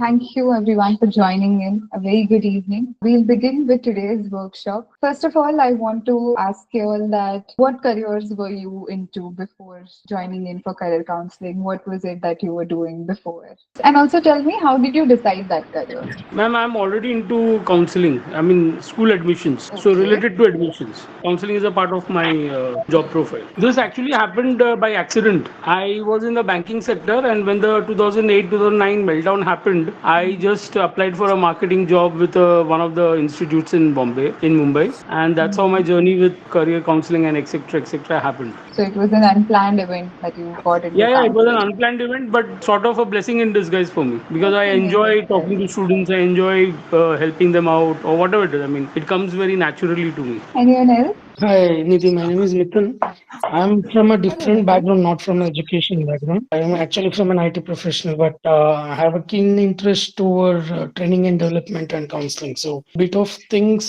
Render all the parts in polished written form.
Thank you everyone for joining in. A very good evening. We'll begin with today's workshop. First of all, I want to ask you all that what careers were you into before joining in for career counseling? What was it that you were doing before? And also tell me, how did you decide that career? Ma'am, I'm already into counseling. I mean, school admissions. So, Okay. related to admissions, counseling is a part of my job profile. This actually happened by accident. I was in the banking sector, and when the 2008 2009 meltdown happened, I just applied for a marketing job with one of the institutes in Mumbai, and that's how my Mhm. journey with career counseling and etc. happened. So it was an unplanned event that you got into Yeah, it was an counseling. unplanned event, but sort of a blessing in disguise for me because I Blessing in enjoy talking to disguise. students, I enjoy helping them out, or whatever it is. I mean, it comes very naturally to me. Anyone else? Hi, Nidhi. My name is Nitin. I'm from a Hello, different Nitin. background, not from an education background. I am actually from an IT professional, but I have a keen interest toward training and development and counseling. So, bit of things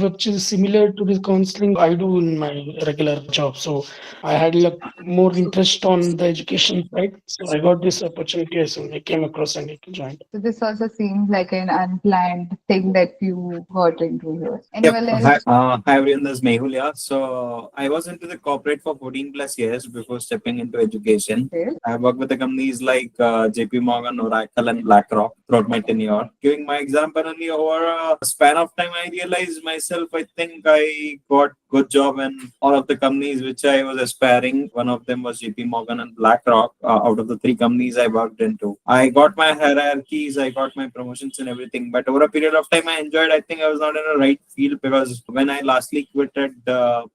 which is similar to this counseling I do in my regular job. So, I had more interest on the education side. So, I got this opportunity as I came across and I joined. So this also seems like an unplanned thing that you got into here. Yep. Anyone Hi, else? hi everyone. This is Mehul. Yeah. So I was into the corporate for 14 plus years before stepping into education. Okay. I worked with the companies like JP Morgan, Oracle, and BlackRock throughout my tenure. Giving my example only over a span of time, I realized myself. I think I got good job in all of the companies which I was aspiring. One of them was JP Morgan and BlackRock. Out of the three companies I worked into, I got my hierarchies, I got my promotions and everything. But over a period of time, I enjoyed. I think I was not in a right field because when I lastly quitted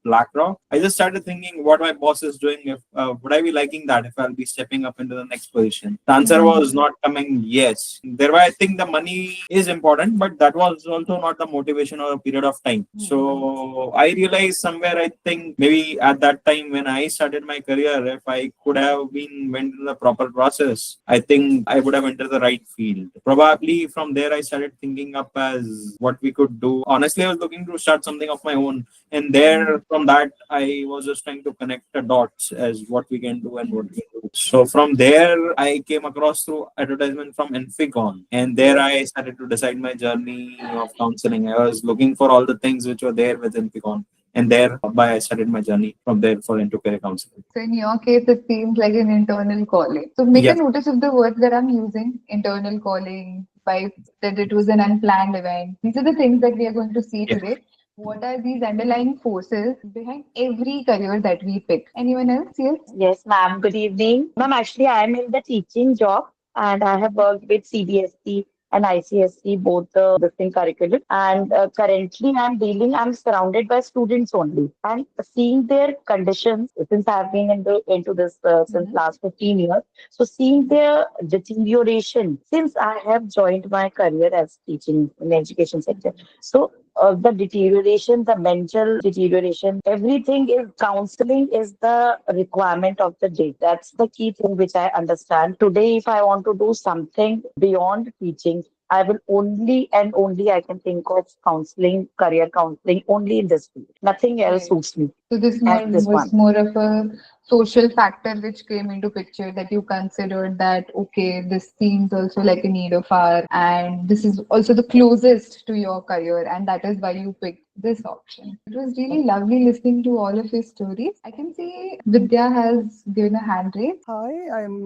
BlackRock, I just started thinking what my boss is doing. If would I be liking that if I'll be stepping up into the next position? The answer was Mhm. not coming. Yes, thereby I think the money is important, but that was also not the motivation or a period of time. Mhm. So I realized somewhere. I think maybe at that time when I started my career, if I could have been went through the proper process, I think I would have entered the right field. Probably from there I started thinking up as what we could do. Honestly, I was looking to start something of my own, and there from that I was just trying to connect the dots as what we can do and what we can do. So from there I came across through advertisement from Enficon, and there I started to decide my journey of counseling. I was looking for all the things which were there with Enficon, and thereby I started my journey from there for into career counseling. So in your case, it seems like an internal calling. So make a Yes. notice of the words that I'm using: internal calling, by that it was an unplanned event. These are the things that we are going to see Yeah. today. What are these underlying forces behind every career that we pick? Anyone else? Yes. Yes, ma'am. Good evening. Ma'am, actually, I am in the teaching job and I have worked with CBSE and ICSE, both the distinct curriculum. And currently, I'm surrounded by students only and seeing their conditions since I've been into this since Mhm. last 15 years. So, seeing their deterioration since I have joined my career as teaching in the education sector. So, the deterioration, the mental deterioration, everything is counseling is the requirement of the day. That's the key thing which I understand. Today, if I want to do something beyond teaching, I will only and only I can think of counseling, career counseling only in this field. Nothing else Right. suits me So this more at this was one. more of a social factor which came into picture, that you considered that okay, this seems also like a need of our, and this is also the closest to your career, and that is why you picked this option. It was really lovely listening to all of your stories. I can see Vidya has given a hand raise. Hi, I'm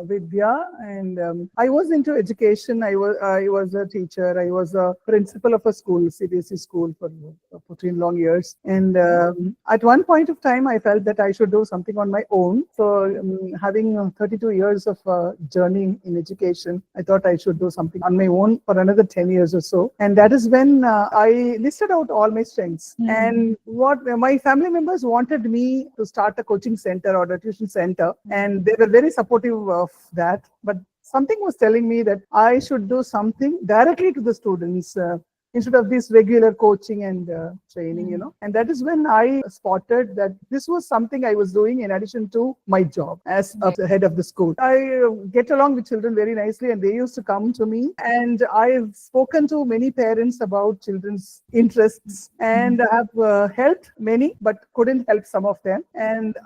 Vidya, and I was into education. I was a teacher. I was a principal of a school, CBSE school, for 14 long years. And at one point of time, I felt that I should do something on my own. So, having 32 years of journey in education, I thought I should do something on my own for another 10 years or so. And that is when I listed out all my strengths. And what my family members wanted me to start a coaching center or a tuition center, and they were very supportive of that. But something was telling me that I should do something directly to the students. instead of this regular coaching and training, And that is when I spotted that this was something I was doing in addition to my job as the head of the school. I get along with children very nicely, and they used to come to me. And I've spoken to many parents about children's interests, and I have helped many, but couldn't help some of them. And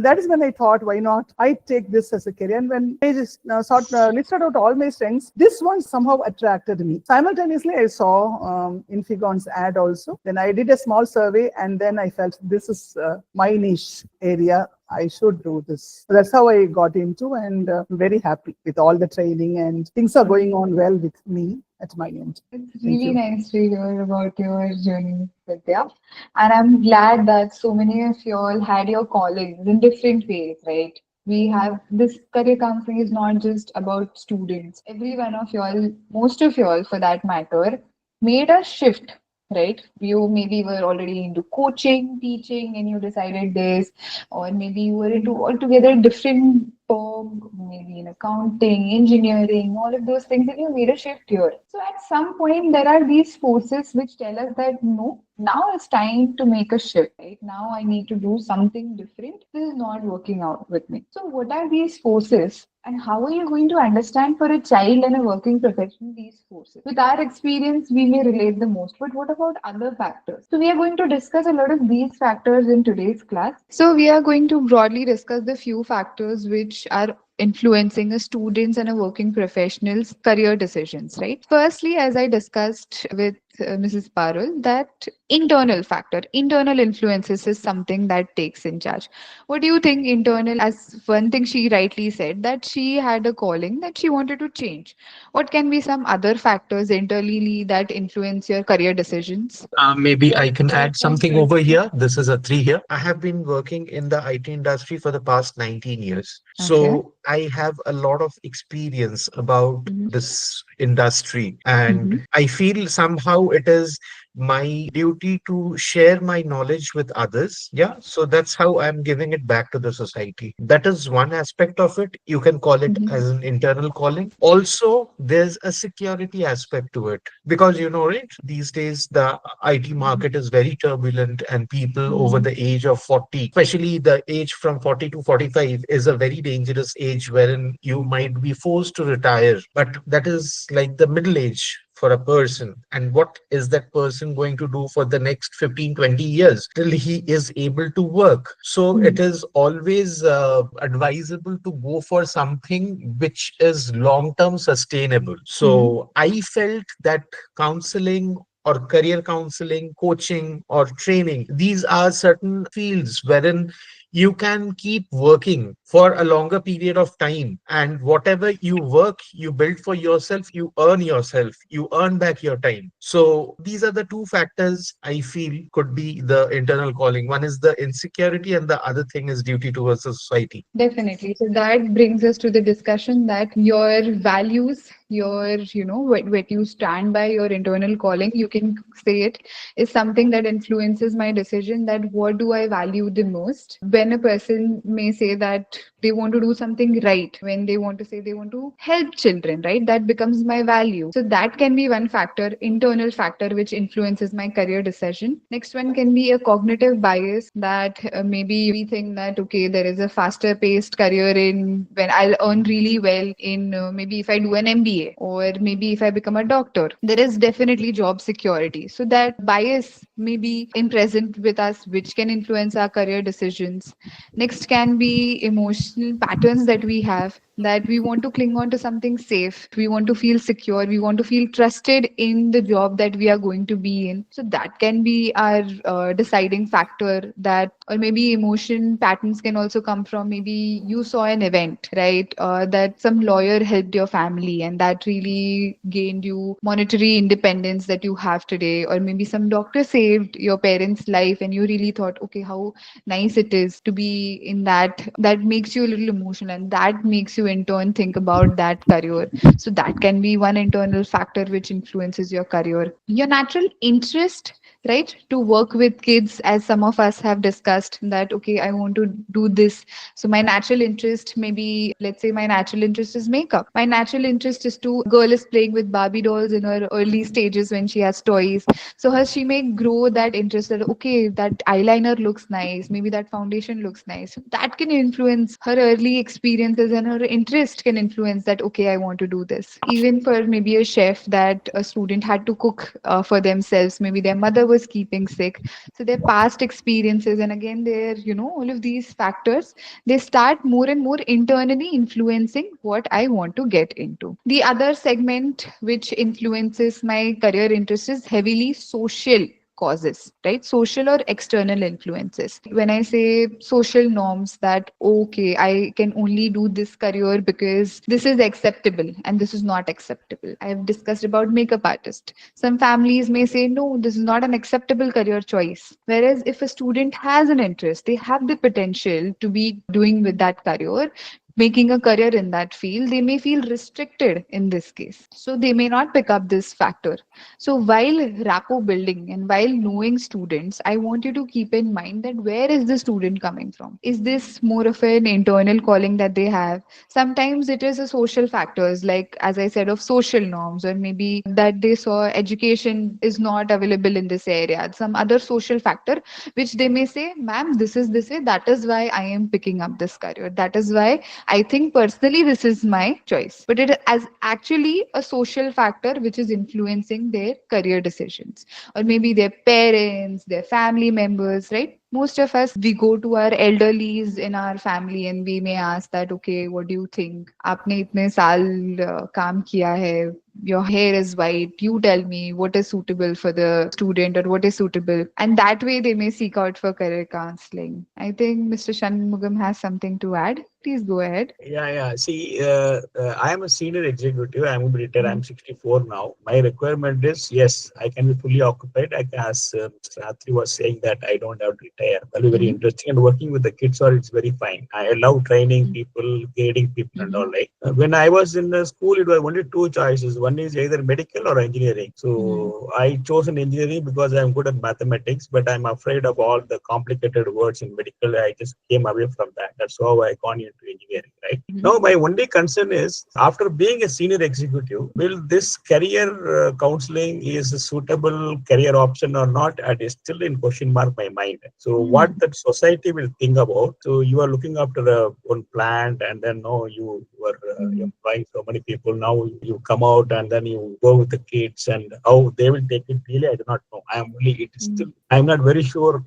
that is when I thought, why not I take this as a career? And when I just listed out all my strengths, this one somehow attracted me. Simultaneously, I saw Infigon's ad also. Then I did a small survey, and then I felt this is my niche area. I should do this. So that's how I got into, and I'm very happy with all the training, and things are going on well with me at my end. It's really nice to hear about your journey, Vidya. And I'm glad that so many of you all had your callings in different ways, right? We have this career counseling is not just about students. Every one of you all, most of you all for that matter, made a shift, right? You maybe were already into coaching, teaching, and you decided this, or maybe you were into altogether different firm, maybe in accounting, engineering, all of those things, and you made a shift here. So at some point, there are these forces which tell us that no, now it's time to make a shift, right? Now I need to do something different. This is not working out with me. So what are these forces? And how are you going to understand for a child and a working professional these forces? With our experience, we may relate the most, but what about other factors? So we are going to discuss a lot of these factors in today's class. So we are going to broadly discuss the few factors which are influencing a student's and a working professional's career decisions, right? Firstly, as I discussed with Mrs. Parul, that internal influences is something that takes in charge. What do you think internal, as one thing she rightly said, that she had a calling that she wanted to change. What can be some other factors internally that influence your career decisions? Maybe I can add something over here. This is a three here. I have been working in the IT industry for the past 19 years. Okay. So I have a lot of experience about this industry. And I feel somehow it is my duty to share my knowledge with others. Yeah. So that's how I'm giving it back to the society. That is one aspect of it. You can call it as an internal calling. Also, there's a security aspect to it because, right, these days the IT market is very turbulent and people over the age of 40, especially the age from 40 to 45 is a very dangerous age wherein you might be forced to retire. But that is like the middle age for a person, and what is that person going to do for the next 15-20 years till he is able to work? So it is always advisable to go for something which is long term sustainable. So I felt that counseling or career counseling, coaching, or training, these are certain fields wherein you can keep working for a longer period of time. And whatever you work, you build for yourself, yourself, you earn back your time. So these are the two factors I feel could be the internal calling. One is the insecurity, and the other thing is duty towards the society. Definitely. So that brings us to the discussion that your values, what you stand by, your internal calling, you can say it, is something that influences my decision that what do I value the most. When a person may say that they want to do something right, when they want to say they want to help children, right, that becomes my value. So that can be one factor, internal factor, which influences my career decision. Next one can be a cognitive bias that maybe we think that, okay, there is a faster paced career in when I'll earn really well in maybe if I do an MBA, or maybe if I become a doctor, there is definitely job security. So that bias may be in present with us, which can influence our career decisions. Next can be emotional patterns that we have, that we want to cling on to something safe. We want to feel secure. We want to feel trusted in the job that we are going to be in. So that can be our deciding factor. That, or maybe emotion patterns can also come from maybe you saw an event, right? That some lawyer helped your family and that really gained you monetary independence that you have today. Or maybe some doctor saved your parents' life and you really thought, okay, how nice it is to be in that. That makes you a little emotional, and that makes you in turn think about that career. So that can be one internal factor which influences your career. Your natural interest right? To work with kids, as some of us have discussed that, okay, I want to do this. So my natural interest, maybe let's say my natural interest is makeup. My natural interest is to girl is playing with Barbie dolls in her early stages when she has toys. So her she may grow that interest that, okay, that eyeliner looks nice, maybe that foundation looks nice. So that can influence her early experiences, and her interest can influence that, okay, I want to do this. Even for maybe a chef, that a student had to cook for themselves, maybe their mother was keeping sick. So their past experiences, and again their, all of these factors, they start more and more internally influencing what I want to get into. The other segment which influences my career interest is heavily social causes, right? Social or external influences. When I say social norms, that okay, I can only do this career because this is acceptable and this is not acceptable. I have discussed about makeup artist. Some families may say, no, this is not an acceptable career choice. Whereas if a student has an interest, they have the potential to be doing with that career, making a career in that field, they may feel restricted in this case. So they may not pick up this factor. So while rapport building and while knowing students, I want you to keep in mind that where is the student coming from? Is this more of an internal calling that they have? Sometimes it is a social factors, like as I said, of social norms, or maybe that they saw education is not available in this area. Some other social factor which they may say, ma'am, this is this way. That is why I am picking up this career. That is why I think personally this is my choice. But it is actually a social factor which is influencing their career decisions, or maybe their parents, their family members, right? Most of us, we go to our elderlies in our family and we may ask that, okay, what do you think? आपने इतने साल काम किया है, your hair is white, you tell me what is suitable for the student or what is suitable. And that way they may seek out for career counseling. I think Mr. Shanmugam has something to add. Please go ahead. Yeah. See, I am a senior executive. I'm a retired. I'm 64 now. My requirement is, yes, I can be fully occupied. As Mr. Atri was saying, that I don't have to retire. That'll be very interesting. And working with the kids, or it's very fine. I love training people, guiding people, and all. Like when I was in the school, it was only two choices. One is either medical or engineering. So I chose an engineering because I'm good at mathematics, but I'm afraid of all the complicated words in medical. I just came away from that. That's how I gone into engineering, right? Now, my only concern is, after being a senior executive, will this career counseling is a suitable career option or not? And is still in question mark my mind. So what that society will think about? So you are looking after one plant, and then no, you were employing so many people. Now you come out and then you go with the kids, and how they will take it. Really, I do not know. I am only it is still. I am not very sure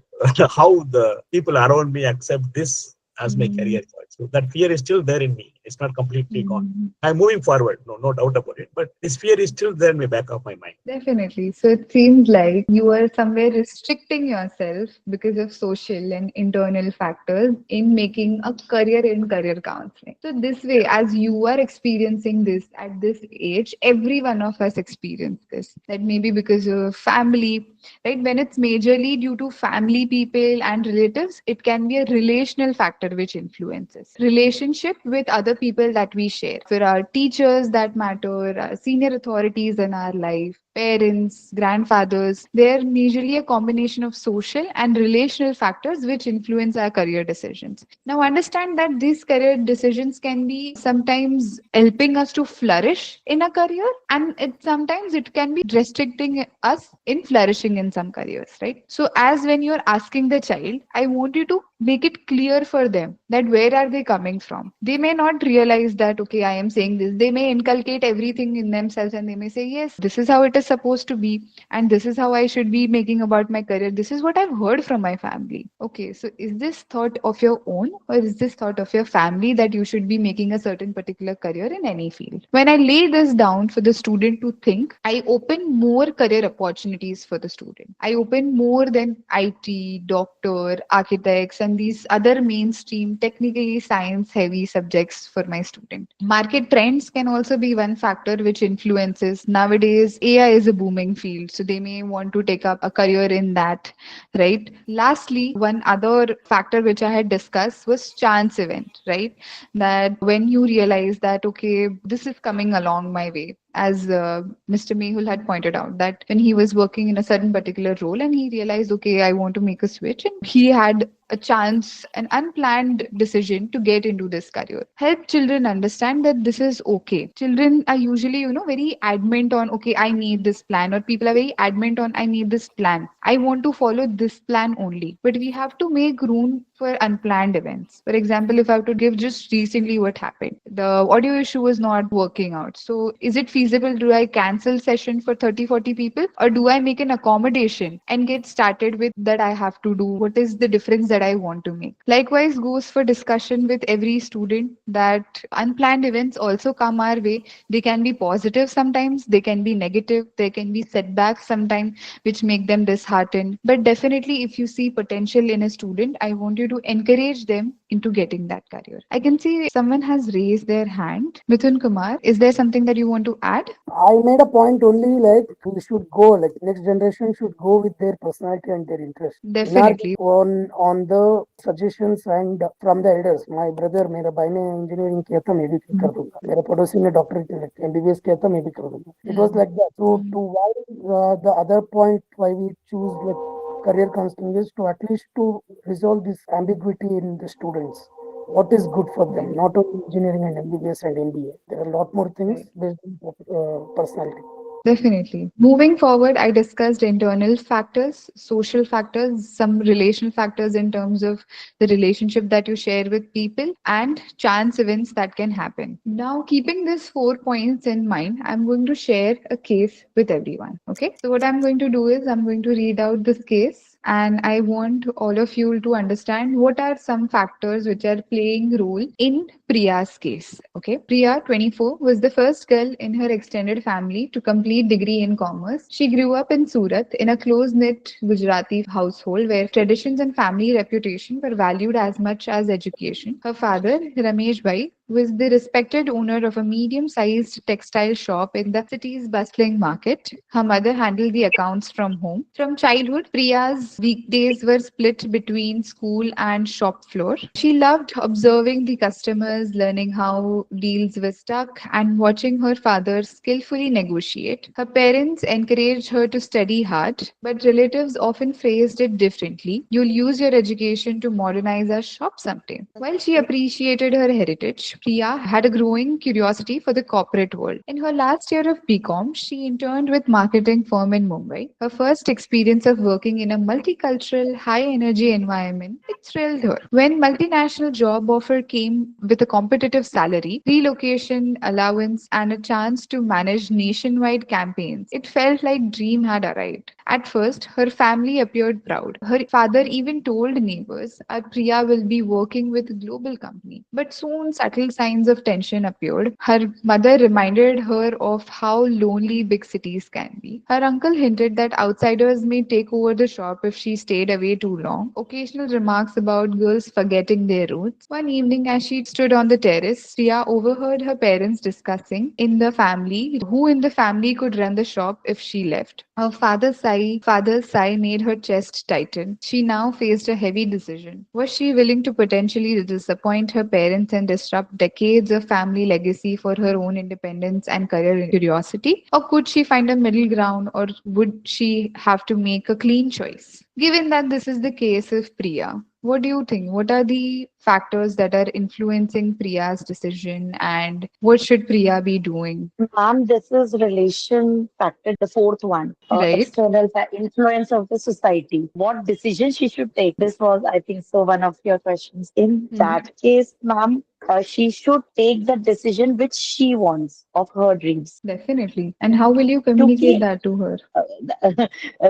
how the people around me accept this as my career choice. So that fear is still there in me. It's not completely gone. I'm moving forward, no doubt about it. But this fear is still there in the back of my mind. Definitely. So it seems like you are somewhere restricting yourself because of social and internal factors in making a career in career counseling. So this way, as you are experiencing this at this age, every one of us experience this. That maybe because of family, right? When it's majorly due to family, people and relatives, it can be a relational factor which influences relationship with other people that we share. For our teachers that matter, our senior authorities in our life, parents, grandfathers, they're majorly a combination of social and relational factors which influence our career decisions. Now, understand that these career decisions can be sometimes helping us to flourish in a career, and sometimes it can be restricting us in flourishing in some careers, right? So, as when you're asking the child, I want you to make it clear for them that where are they coming from. They may not realize that, okay, I am saying this. They may inculcate everything in themselves and they may say, yes, this is how it is supposed to be, and this is how I should be making about my career. This is what I've heard from my family. Okay, so is this thought of your own, or is this thought of your family that you should be making a certain particular career in any field? When I lay this down for the student to think, I open more career opportunities for the student. I open more than IT, doctor, architects, and these other mainstream, technically science heavy subjects for my student. Market trends can also be one factor which influences. Nowadays, AI is a booming field, so they may want to take up a career in that, right? Lastly, one other factor which I had discussed was chance event, right? That when you realize that, okay, this is coming along my way, as Mr. Mehul had pointed out, that when he was working in a certain particular role and he realized, okay, I want to make a switch, and he had a chance, an unplanned decision to get into this career. Help children understand that this is okay. Children are usually, very adamant on, okay, I need this plan, or people are very adamant on, I need this plan. I want to follow this plan only. But we have to make room for unplanned events. For example, if I have to give just recently what happened, the audio issue was not working out. So is it feasible? Do I cancel session for 30, 40 people, or do I make an accommodation and get started with that I have to do? What is the difference that I want to make? Likewise goes for discussion with every student, that unplanned events also come our way. They can be positive sometimes, they can be negative, there can be setbacks sometimes which make them disheartened. But definitely, if you see potential in a student, I want you to encourage them into getting that career. I can see someone has raised their hand. Mithun Kumar, is there something that you want to add? I made a point only like we should go, like next generation should go with their personality and their interest. Definitely. On the suggestions and from the elders. My brother मेरा भाई ने engineering किया था मैं भी कर दूंगा. मेरे पड़ोसी ने डॉक्टरेट MBBS किया था मैं भी कर दूंगा. It was like that. So to why the other point why we choose like career counseling is to at least to resolve this ambiguity in the students. What is good for them, not only engineering and MBBS and MBA. There are a lot more things based on personality. Definitely. Moving forward, I discussed internal factors, social factors, some relational factors in terms of the relationship that you share with people, and chance events that can happen. Now, keeping these 4 points in mind, I'm going to share a case with everyone. Okay. So, what I'm going to do is I'm going to read out this case, and I want all of you to understand what are some factors which are playing role in Priya's case. Okay. Priya, 24, was the first girl in her extended family to complete degree in commerce. She grew up in Surat in a close-knit Gujarati household where traditions and family reputation were valued as much as education. Her father, Ramesh Bhai, was the respected owner of a medium-sized textile shop in the city's bustling market. Her mother handled the accounts from home. From childhood, Priya's weekdays were split between school and shop floor. She loved observing the customers, learning how deals were struck, and watching her father skillfully negotiate. Her parents encouraged her to study hard, but relatives often phrased it differently. You'll use your education to modernize our shop someday. While she appreciated her heritage, Priya had a growing curiosity for the corporate world. In her last year of BCom, she interned with marketing firm in Mumbai. Her first experience of working in a multicultural, high-energy environment, it thrilled her. When multinational job offer came with a competitive salary, relocation allowance, and a chance to manage nationwide campaigns, it felt like dream had arrived. At first, her family appeared proud. Her father even told neighbors, our Priya will be working with a global company. But soon, subtle signs of tension appeared. Her mother reminded her of how lonely big cities can be. Her uncle hinted that outsiders may take over the shop if she stayed away too long. Occasional remarks about girls forgetting their roots. One evening, as she stood on the terrace, Priya overheard her parents discussing who in the family could run the shop if she left. Her father's sigh made her chest tighten. She now faced a heavy decision. Was she willing to potentially disappoint her parents and disrupt decades of family legacy for her own independence and career curiosity? Or could she find a middle ground, or would she have to make a clean choice? Given that this is the case of Priya, what do you think? What are the factors that are influencing Priya's decision, and what should Priya be doing? Ma'am, this is relation factor, the fourth one. Right? External influence of the society. What decision she should take? This was, I think, so one of your questions. In that case, ma'am, she should take the decision which she wants of her dreams. Definitely. And how will you To communicate keep, that to her?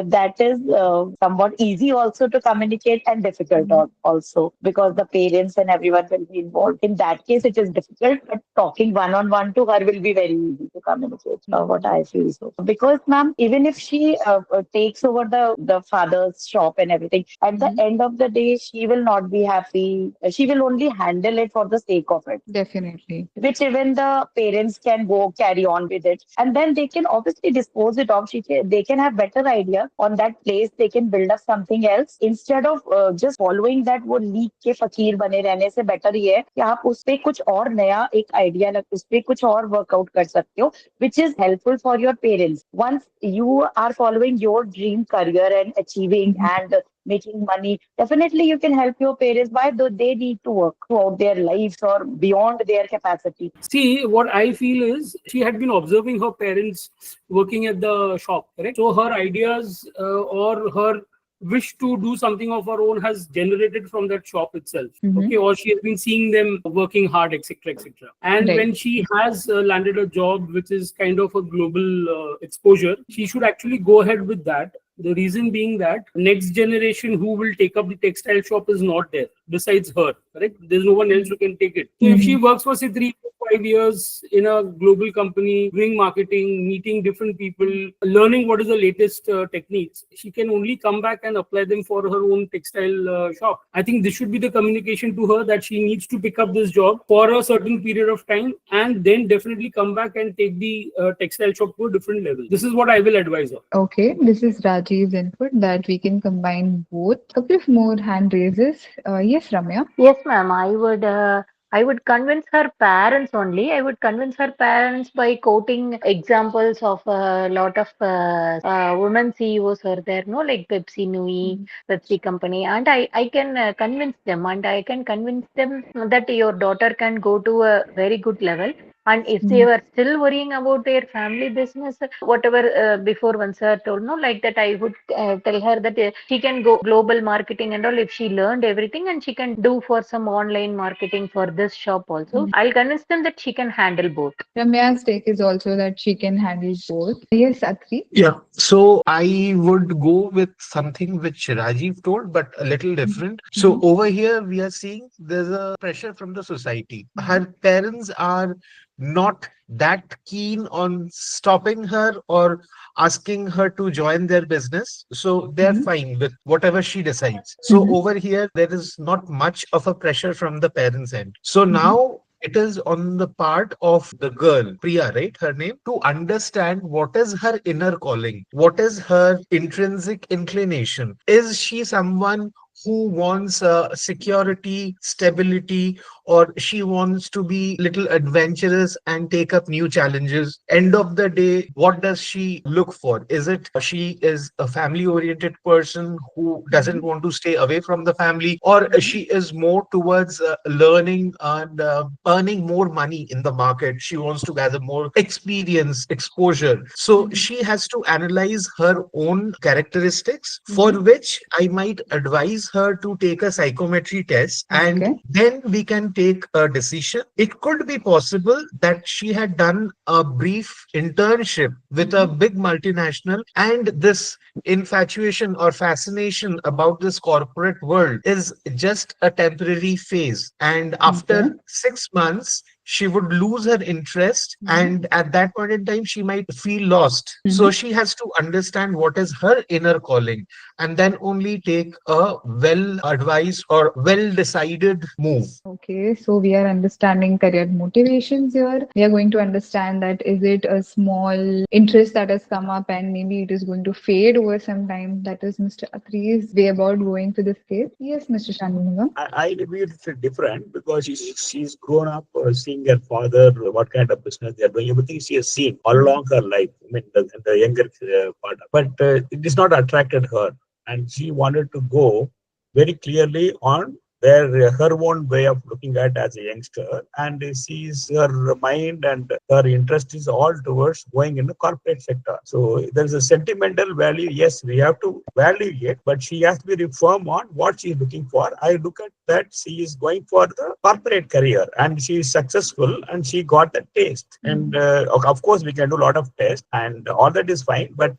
that is somewhat easy also to communicate and difficult also, because the parents and everyone will be involved. In that case, it is difficult, but talking one on one to her will be very easy to communicate. What I feel so. Because, ma'am, even if she takes over the father's shop and everything, at the end of the day, she will not be happy. She will only handle it for the sake sake of it, Definitely. which even the parents can go carry on with it, and then they can obviously dispose it off. They can have better idea on that place. They can build up something else instead of just following that. वो leak के फकीर बने रहने से better ये है कि आप उस पे कुछ और नया एक आइडिया उस पे कुछ और वर्कआउट कर सकते हो, which is helpful for your parents. Once you are following your dream career and achieving and making money, definitely you can help your parents. Why do they need to work throughout their lives or beyond their capacity? See, what I feel is she had been observing her parents working at the shop, correct? So her ideas or her wish to do something of her own has generated from that shop itself. Okay, or she has been seeing them working hard, etc., etc. And Right. when she has landed a job which is kind of a global exposure, she should actually go ahead with that. The reason being that next generation who will take up the textile shop is not there besides her, correct? There's no one else who can take it. So if she works for say 3 or 5 years in a global company, doing marketing, meeting different people, learning what is the latest techniques, she can only come back and apply them for her own textile shop. I think this should be the communication to her, that she needs to pick up this job for a certain period of time and then definitely come back and take the textile shop to a different level. This is what I will advise her. Okay, this is Rajiv's input that we can combine both. Couple of more hand raises. Yes, Ramya. Yes, ma'am. I would convince her parents only. I would convince her parents by quoting examples of a lot of women CEOs are there, no, like Pepsi, Nui, Pepsi company, and I can convince them, and I can convince them that your daughter can go to a very good level. And if they were still worrying about their family business, whatever before one sir told, no, like that, I would tell her that she can go global marketing and all if she learned everything, and she can do for some online marketing for this shop also. I'll convince them that she can handle both. Ramya's take is also that she can handle both. Yes, Atri. Yeah, so I would go with something which Rajiv told, but a little different. So over here, we are seeing there's a pressure from the society. Her parents are not that keen on stopping her or asking her to join their business. So they're fine with whatever she decides. So over here, there is not much of a pressure from the parents' end. So now it is on the part of the girl, Priya, right? Her name, to understand what is her inner calling, what is her intrinsic inclination. Is she someone who wants security, stability, or she wants to be little adventurous and take up new challenges? End of the day, what does she look for? Is it she is a family oriented person who doesn't want to stay away from the family, or she is more towards learning and earning more money in the market? She wants to gather more experience, exposure. So she has to analyze her own characteristics, for which I might advise her to take a psychometry test, and then we can take a decision. It could be possible that she had done a brief internship with a big multinational, and this infatuation or fascination about this corporate world is just a temporary phase. And after 6 months, she would lose her interest, and at that point in time she might feel lost. So she has to understand what is her inner calling, and then only take a well advised or well decided move. Okay, so we are understanding career motivations here. We are going to understand that is it a small interest that has come up and maybe it is going to fade over some time. That is Mr. Atri's way about going to this case. Yes, Mr. Shanmugam. I believe it's different because she's grown up seeing her father, what kind of business they are doing, everything she has seen all along her life. I mean, the younger part. But it is not attracted her, and she wanted to go very clearly on her own way of looking at as a youngster, and sees her mind and her interest is all towards going in the corporate sector. So there's a sentimental value. Yes, we have to value it, but she has to be firm on what she is looking for. I look at that she is going for the corporate career, and she is successful, and she got the taste. And of course, we can do a lot of tests, and all that is fine. But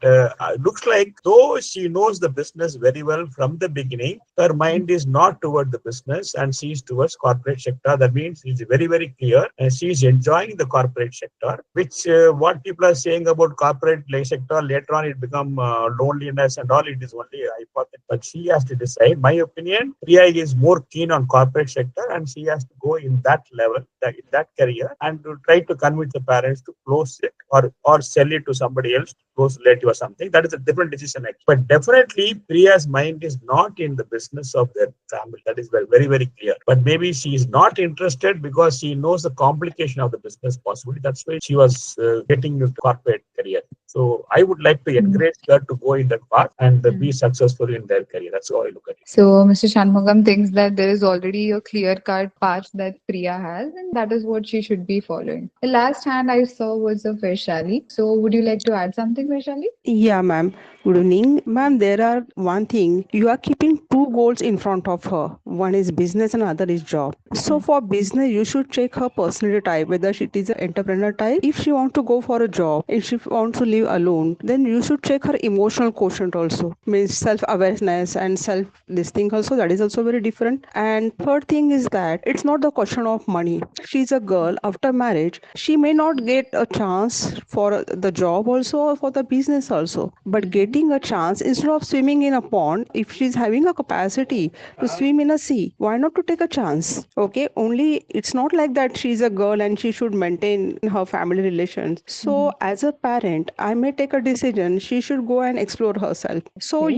looks like though she knows the business very well from the beginning, her mind is not toward the business and she is towards corporate sector. That means it's very, very clear, and she is enjoying the corporate sector, which what people are saying about corporate sector, later on it become loneliness and all. It is only a hypothesis, but she has to decide. My opinion, Priya is more keen on corporate sector, and she has to go in that level, in that career, and to try to convince the parents to close it, or sell it to somebody else, close relative or something. That is a different decision. But definitely, Priya's mind is not in the business of their family. That is very, very, very clear. But maybe she is not interested because she knows the complication of the business possibility. That's why she was getting into corporate career. So I would like to encourage her to go in that path and be successful in their career. That's how I look at it. So Mr. Shanmugam thinks that there is already a clear-cut path that Priya has, and that is what she should be following. The last hand I saw was of Vaishali. So would you like to add something, Vaishali? Yeah, ma'am. Good evening. Ma'am, there are one thing. You are keeping two goals in front of her. One is business and other is job. So for business, you should check her personality type, whether she is an entrepreneur type. If she wants to go for a job, if she wants to live alone, then you should check her emotional quotient also. Means self-awareness and self this thing also. That is also very different. And third thing is that it's not the question of money. She's a girl after marriage. She may not get a chance for the job also or for the business also. But getting a chance instead of swimming in a pond, if she's having a capacity to swim in a sea, why not to take a chance? Okay, only it's not like that she's a girl and she should maintain her family relations. So as a parent, I may take a decision she should go and explore herself. So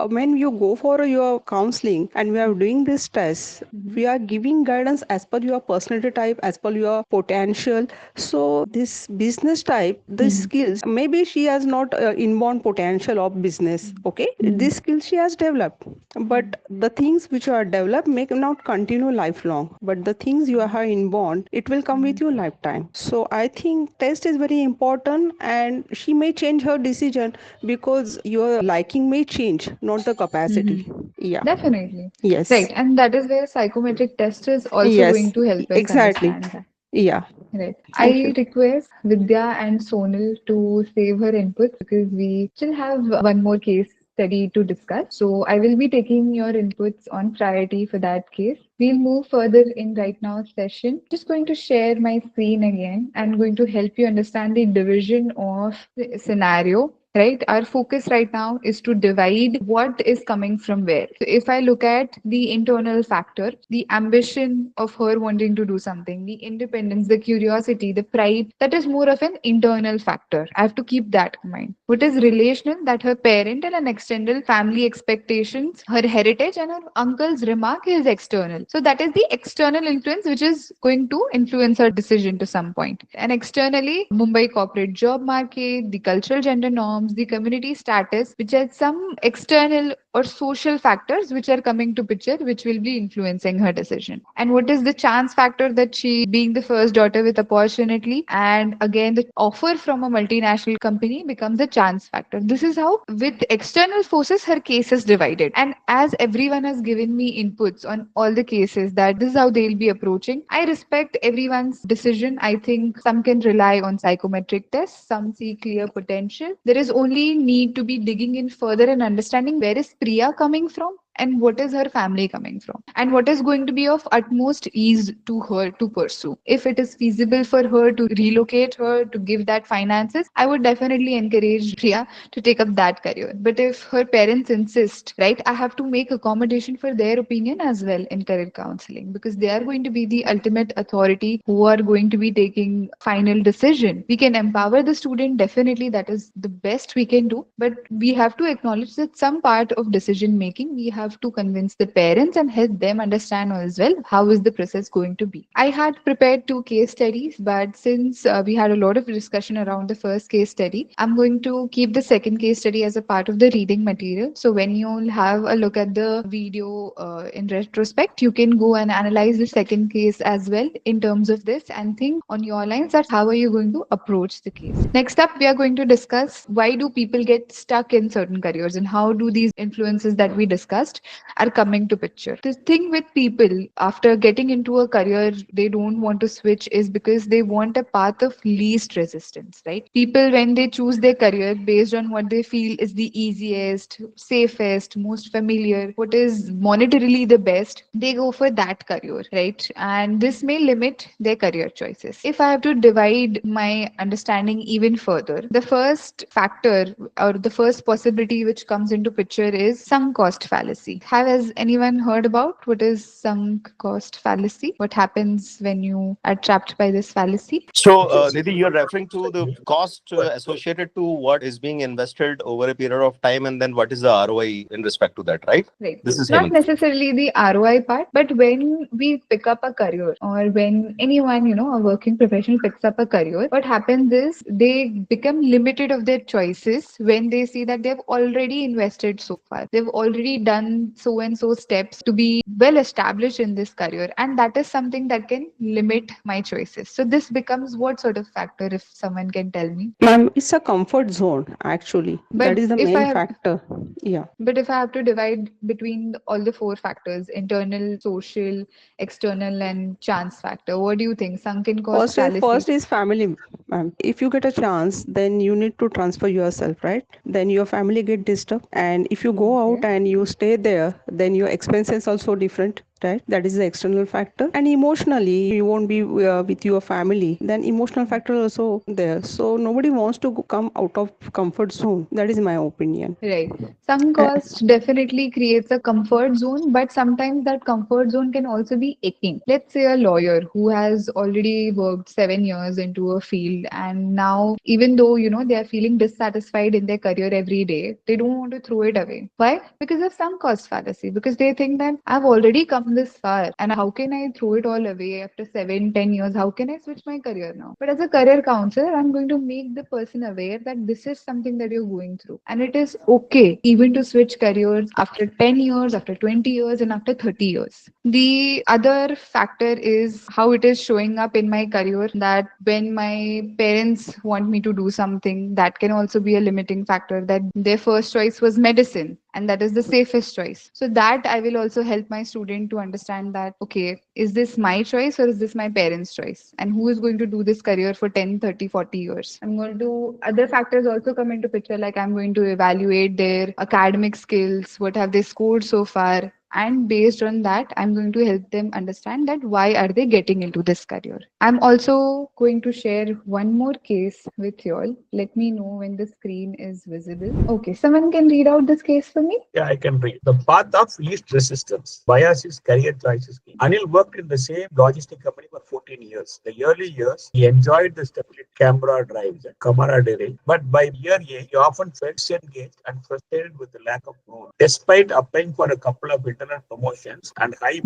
when you go for your counseling and we are doing this test, we are giving guidance as per your personality type, as per your potential. So this business type, the skills, maybe she has not inborn potential of business. Okay, this skill she has developed, but the things which are developed may not continue lifelong, but the things you have inborn, it will come with you lifetime. So I think test is very important, and she may change her decision because your liking may change, not the capacity. Yeah. Definitely. Yes. Right. And that is where psychometric test is also Yes. going to help us Exactly. understand that. Yeah. Right. Thank I you. request Vidya and Sonal to save her inputs because we still have one more case study to discuss. So I will be taking your inputs on priority for that case. We'll move further in right now session. Just going to share my screen again and going to help you understand the division of the scenario. Right, our focus right now is to divide what is coming from where. So if I look at the internal factor, the ambition of her wanting to do something, the independence, the curiosity, the pride, that is more of an internal factor. I have to keep that in mind. What is relational? That her parental and extended family expectations, her heritage, and her uncle's remark is external. So that is the external influence which is going to influence her decision to some point. And externally, Mumbai corporate job market, the cultural gender norms, the community status, which has some external or social factors which are coming to picture, which will be influencing her decision. And what is the chance factor that she being the first daughter with opportunity, and again the offer from a multinational company becomes a chance factor. This is how with external forces her case is divided. And as everyone has given me inputs on all the cases that this is how they'll be approaching, I respect everyone's decision. I think some can rely on psychometric tests, some see clear potential. There is only need to be digging in further and understanding where is Priya coming from and what is her family coming from and what is going to be of utmost ease to her to pursue. If it is feasible for her to relocate her to give that finances, I would definitely encourage Priya to take up that career. But if her parents insist, right, I have to make accommodation for their opinion as well in career counseling because they are going to be the ultimate authority who are going to be taking final decision. We can empower the student, definitely that is the best we can do, but we have to acknowledge that some part of decision making we have to convince the parents and help them understand as well how is the process going to be. I had prepared two case studies, but since we had a lot of discussion around the first case study, I'm going to keep the second case study as a part of the reading material. So when you'll have a look at the video in retrospect, you can go and analyze the second case as well in terms of this and think on your lines that how are you going to approach the case. Next up, we are going to discuss why do people get stuck in certain careers and how do these influences that we discussed are coming to picture. The thing with people after getting into a career they don't want to switch is because they want a path of least resistance, right? People when they choose their career based on what they feel is the easiest, safest, most familiar, what is monetarily the best, they go for that career, right? And this may limit their career choices. If I have to divide my understanding even further, the first factor or the first possibility which comes into picture is sunk cost fallacy. fallacy. Has anyone heard about what is sunk cost fallacy? What happens when you are trapped by this fallacy? So, Nidhi, you're referring to the cost associated to what is being invested over a period of time, and then what is the ROI in respect to that, right? Right. This is Not Hemant. necessarily the ROI part, but when we pick up a career or when anyone, a working professional picks up a career, what happens is they become limited of their choices when they see that they've already invested so far. They've already done so and so steps to be well established in this career. And that is something that can limit my choices. So this becomes what sort of factor, if someone can tell me? Ma'am, it's a comfort zone, actually. That But is the if I main have factor. Yeah. But if I have to divide between all the four factors, internal, social, external, and chance factor, what do you think? Sunken cost fallacy. First is family, ma'am. If you get a chance, then you need to transfer yourself, right? Then your family get disturbed. And if you go Okay. out and you stay there, then your expenses also different. Right, that is the external factor, and emotionally you won't be with your family, then emotional factor also there. So nobody wants to come out of comfort zone. That is my opinion. Right. Some cost definitely creates a comfort zone, but sometimes that comfort zone can also be aching. Let's say a lawyer who has already worked 7 years into a field, and now, even though, they are feeling dissatisfied in their career every day, they don't want to throw it away. Why? Because of some cost fallacy, because they think that I've already come this far, and how can I throw it all away after 7, 10 years? How can I switch my career now? But as a career counselor, I'm going to make the person aware that this is something that you're going through, and it is okay even to switch careers after 10 years, after 20 years, and after 30 years. The other factor is how it is showing up in my career, that when my parents want me to do something, that can also be a limiting factor, that their first choice was medicine and that is the safest choice. So that I will also help my student to understand that, okay, is this my choice or is this my parents' choice? And who is going to do this career for 10, 30, 40 years? I'm going to, other factors also come into picture, like I'm going to evaluate their academic skills, what have they scored so far, and based on that I'm going to help them understand that why are they getting into this career. I'm also going to share one more case with you all. Let me know when the screen is visible. Okay, someone can read out this case for me. Yeah, I can read. The path of least resistance. Bias is career choices. Anil worked in the same logistic company for 14 years. The early years, he enjoyed the stability, camera drives, and camaraderie. But by year 8, he often felt disengaged and frustrated with the lack of growth. Despite applying for a couple of internal promotions and high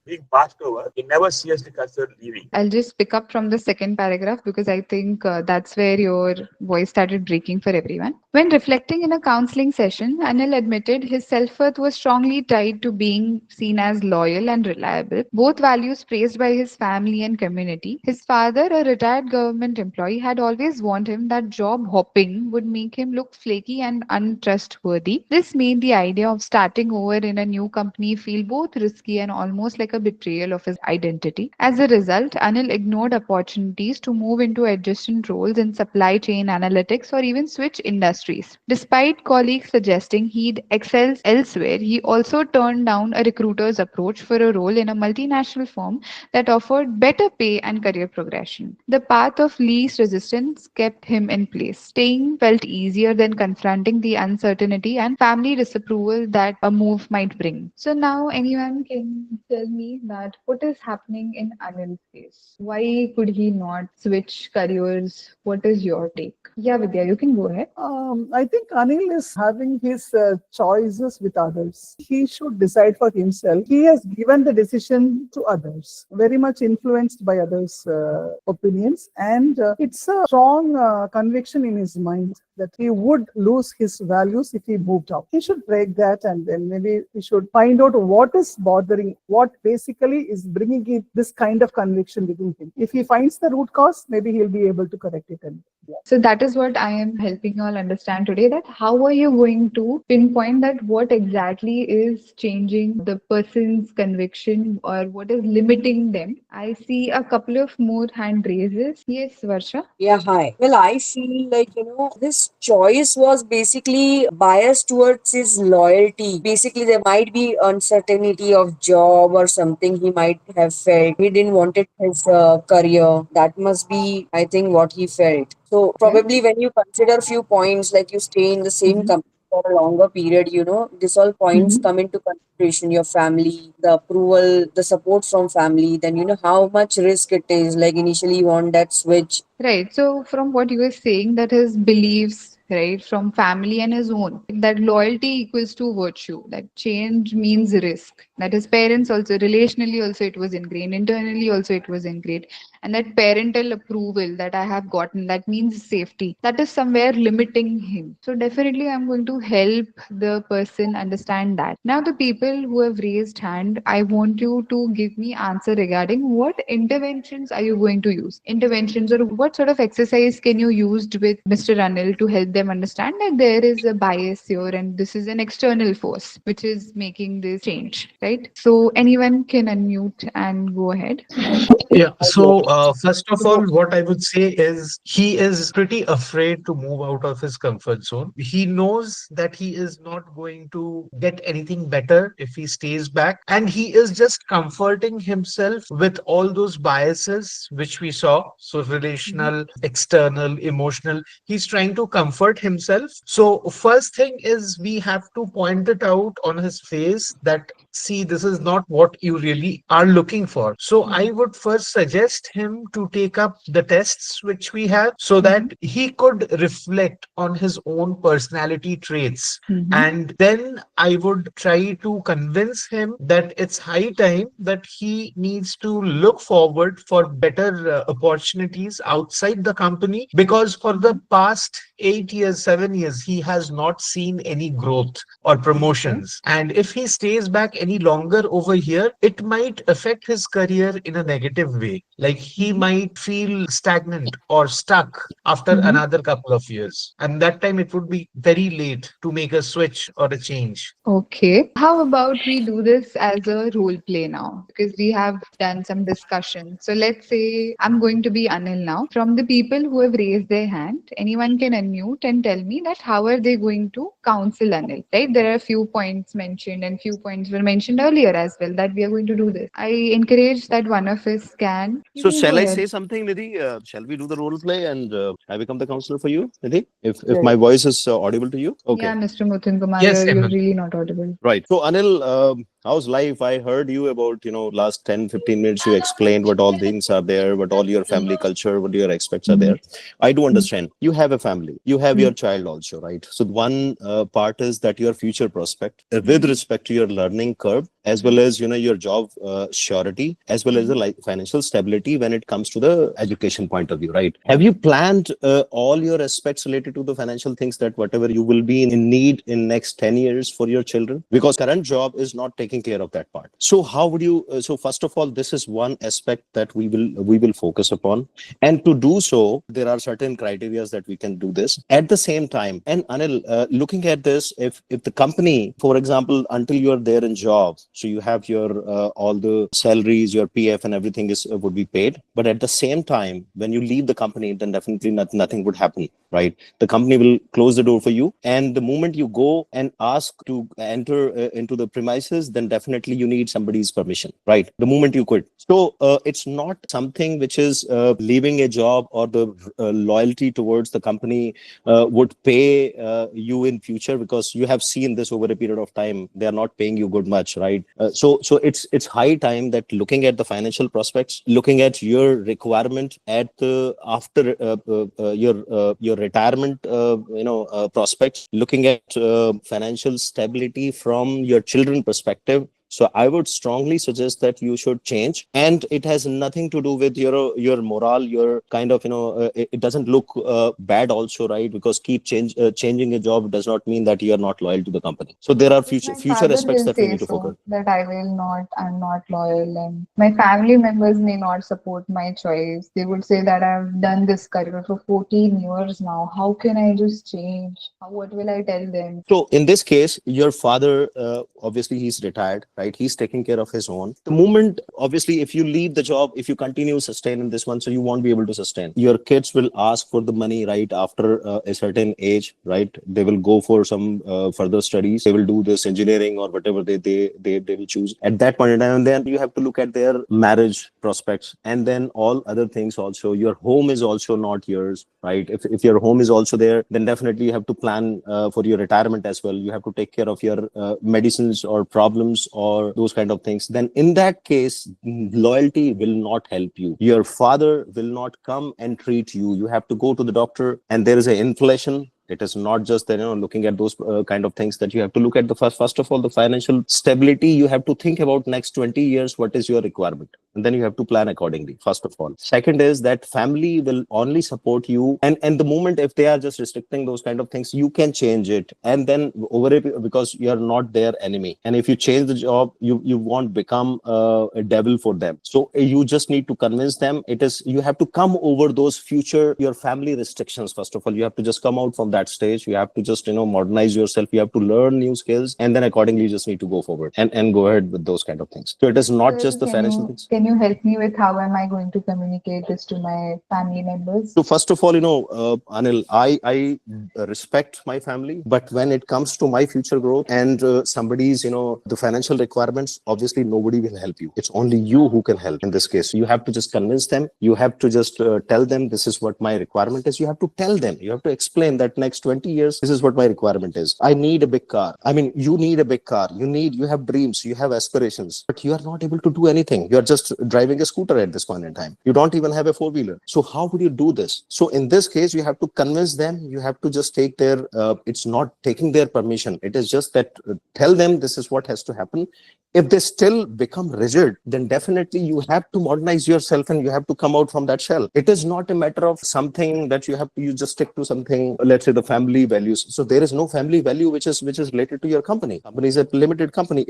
being passed over, he never seriously considered leaving. I'll just pick up from the second paragraph because I think that's where your voice started breaking for everyone. When reflecting in a counseling session, Anil admitted his self-worth was strongly tied to being seen as loyal and reliable, both values praised by his family and community. His father, a retired government employee, had always warned him that job hopping would make him look flaky and untrustworthy. This made the idea of starting over in a new company feel both risky and almost like a betrayal of his identity. As a result, Anil ignored opportunities to move into adjacent roles in supply chain analytics or even switch industries. Despite colleagues suggesting he'd excel elsewhere, he also turned down a recruiter's approach for a role in a multinational firm that offered better pay and career progression. The path of least resistance kept him in place. Staying felt easier than confronting the uncertainty and family disapproval that a move might bring. So now anyone can tell me that what is happening in Anil's case? Why could he not switch careers? What is your take? Yeah, Vidya, you can go ahead. I think Anil is having his choices with others. He should decide for himself. He has given the decision to others, very much influenced by others' opinions, and it's a strong conviction in his mind that he would lose his values if he moved out. He should break that, and then maybe he should find out what is bothering, what basically is bringing this kind of conviction within him. If he finds the root cause, maybe he'll be able to correct it. And so that is what I am helping you all understand today, that how are you going to pinpoint that what exactly is changing the person's conviction or what is limiting them. I see a couple of more hand raises. Yes, Varsha. Yeah, hi. Well, I feel like, this choice was basically biased towards his loyalty. Basically, there might be uncertainty of job or something he might have felt. He didn't want it his career. That must be, I think, what he felt. So probably when you consider few points, like you stay in the same company for a longer period, this all points come into consideration, your family, the approval, the support from family, then how much risk it is. Like initially you want that switch. Right. So, from what you were saying, that his beliefs, right, from family and his own, that loyalty equals to virtue, that change means risk, that his parents also, relationally, also, it was ingrained, internally, also, it was ingrained, and that parental approval that I have gotten, that means safety, that is somewhere limiting him. So, definitely, I'm going to help the person understand that. Now, the people who have raised hand, I want you to give me answer regarding what interventions are you going to use? Interventions, or what sort of exercise can you use with Mr. Anil to help them understand that there is a bias here and this is an external force which is making this change, right? So anyone can unmute and go ahead. Yeah. So, first of all, what I would say is he is pretty afraid to move out of his comfort zone. He knows that he is not going to get anything better if he stays back. And he is just comforting himself with all those biases which we saw. So, relational, external, emotional. He's trying to comfort himself. So, first thing is we have to point it out on his face that, see, this is not what you really are looking for. So I would first suggest him to take up the tests which we have so that he could reflect on his own personality traits. And then I would try to convince him that it's high time that he needs to look forward for better opportunities outside the company, because for the past 8 years, 7 years, he has not seen any growth or promotions. And if he stays back any longer over here, it might affect his career in a negative way. Like he might feel stagnant or stuck after another couple of years. And that time it would be very late to make a switch or a change. Okay. How about we do this as a role play now? Because we have done some discussion. So let's say I'm going to be Anil now. From the people who have raised their hand, anyone can unmute and tell me that how are they going to counsel Anil, right? There are a few points mentioned and few points were mentioned earlier as well that we are going to do this. I encourage that one of us can. You So can go shall I ahead. say something, Nidhi? Shall we do the role play and I become the counselor for you, Nidhi? If Yeah, my voice is audible to you? Okay. Yeah, Mr. Muthan Kumar, Yes, you're Hemant. really not audible. Right. So Anil, how's life? I heard you about, last 10, 15 minutes you explained what all things are there, what all your family culture, what your aspects are there. I do understand. You have a family. You have your child also, right? So one part is that your future prospect with respect to your learning curve, as well as, your job surety, as well as the financial stability when it comes to the education point of view, right? Have you planned all your aspects related to the financial things, that whatever you will be in need in next 10 years for your children? Because current job is not taking care of that part. So how would you, so first of all, this is one aspect that we will focus upon. And to do so, there are certain criteria that we can do this. At the same time, and Anil, looking at this, if the company, for example, until you are there in job, so you have your all the salaries, your PF and everything is would be paid. But at the same time, when you leave the company, then definitely nothing would happen, right? The company will close the door for you. And the moment you go and ask to enter into the premises, then definitely you need somebody's permission, right? The moment you quit. So it's not something which is leaving a job or the loyalty towards the company would pay you in future, because you have seen this over a period of time. They are not paying you good much, right? So it's high time that looking at the financial prospects, looking at your requirement at the after your retirement prospects, looking at financial stability from your children perspective. So I would strongly suggest that you should change, and it has nothing to do with your morale, your kind of it doesn't look bad also, right? Because changing a job does not mean that you are not loyal to the company. So there are My future father aspects will that we say need to focus. so, that I'm not loyal, and my family members may not support my choice. They would say that I've done this career for 14 years now. How can I just change? What will I tell them? So in this case, your father, obviously he's retired. right? He's taking care of his own. The moment, obviously, if you leave the job, if you continue sustaining this one, so you won't be able to sustain. Your kids will ask for the money right after a certain age, right? They will go for some further studies. They will do this engineering or whatever they will choose at that point in time. And then you have to look at their marriage prospects, and then all other things also. Your home is also not yours, right? If your home is also there, then definitely you have to plan for your retirement as well. You have to take care of your medicines or problems or those kind of things. Then in that case, loyalty will not help you. Your father will not come and treat you. You have to go to the doctor, and there is an inflation. It is not just that, looking at those kind of things, that you have to look at the first of all, the financial stability. You have to think about next 20 years, what is your requirement? And then you have to plan accordingly, first of all. Second is that family will only support you. And the moment, if they are just restricting those kind of things, you can change it. And then over it, because you are not their enemy. And if you change the job, you won't become a devil for them. So you just need to convince them. You have to come over those your family restrictions. First of all, you have to just come out from that stage. You have to just, modernize yourself. You have to learn new skills. And then accordingly, you just need to go forward and go ahead with those kind of things. So it is not just the financial things. Can you help me with how am I going to communicate this to my family members? So first of all, Anil, I respect my family, but when it comes to my future growth and somebody's, the financial requirements, obviously nobody will help you. It's only you who can help in this case. You have to just convince them. You have to just tell them this is what my requirement is. You have to tell them. You have to explain that next 20 years, this is what my requirement is. I need a big car. I mean, you need a big car. You have dreams. You have aspirations, but you are not able to do anything. You are just driving a scooter at this point in time. You don't even have a four-wheeler. So how would you do this? So in this case, you have to convince them. You have to just take it's not taking their permission. It is just that tell them this is what has to happen. If they still become rigid, then definitely you have to modernize yourself and you have to come out from that shell. It is not a matter of something that you just stick to something, let's say the family values. So there is no family value which is related to your company. Company is a limited company.